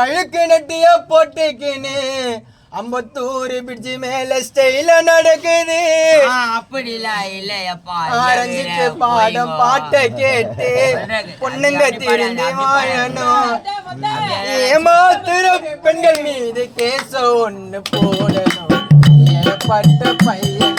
அழுக்கு நட்டிய போட்டுக்கினு அம்பத்தூர் பிடிச்சி மேல ஸ்டைல நடக்குது. அப்படிலாம் இல்லையப்பா. ஆரஞ்சுக்கு பாடம் பாட்டை கேட்டு பொண்ணுங்க திருந்தி வாழணும். ஏமாத்துற பெண்கள் மீது கேச ஒண்ணு போடணும். ஏற்பட்ட பையன்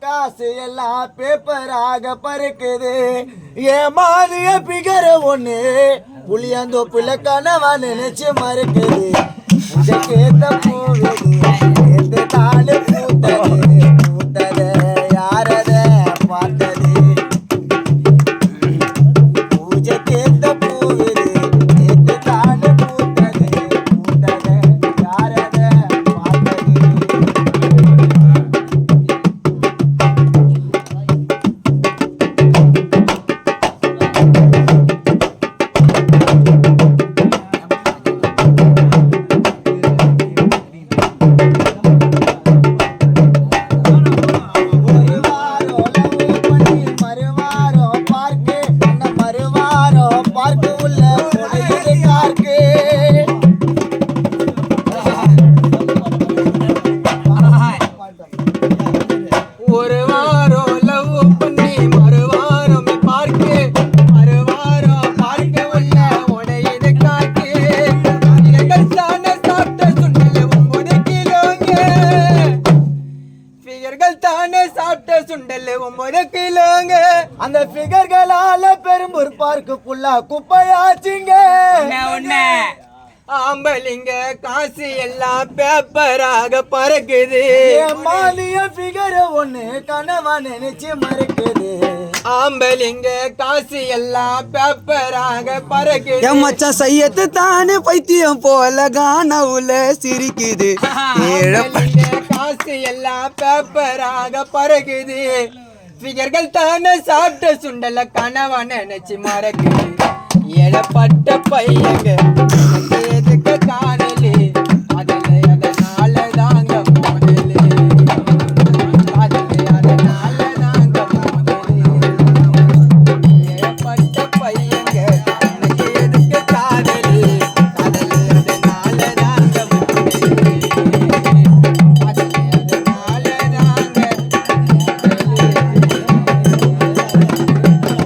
காசு எல்லாம் பேப்பராக பறக்குது. ஏமாறிய பிகர ஒண்ணு புளியந்தோப்புல கனவா நினைச்சு மறுக்குது. கேட்ட போகுது தாலு பூத்தது பூத்தது யாரத பார்த்தது. பூஜை கேட்ட போகுது தாலு பூத்தது பூத்தது யாரத பார்த்தது. ஒரு வாரம் லவ் பண்ணி மறுவாரம் பார்க்கு மறுவாரம் பார்க்க உள்ள உடையது காட்டு. தானே சாப்பிட்ட சுண்டல் 9 கிலோங்க. ஃபிகர்கள் தானே சாப்பிட்ட சுண்டல் 9 கிலோங்க. அந்த ஃபிகர்களால பெரும்பூர் பார்க்கு ஃபுல்லா குப்பையாச்சுங்க. ஆம்பளிங்க காசு எல்லாம் பேப்பராக பறக்குது. மாலிய ஃபிகர் ஒண்ணு கனவா நினைச்சு மறக்குது. ஆம்பளிங்க காசு எல்லாம் பேப்பராக பறக்குது. மச்சான் சையத்து தானே பைத்தியம் போல கானவுல சிரிக்குது. ஆம்பளிங்க காசு எல்லாம் பேப்பராக பறக்குது. ஃபிகர்கள் தானே சாப்பிட்ட சுண்டல கனவா நினைச்சு மறக்குது. ஏழப்பட்ட பையங்க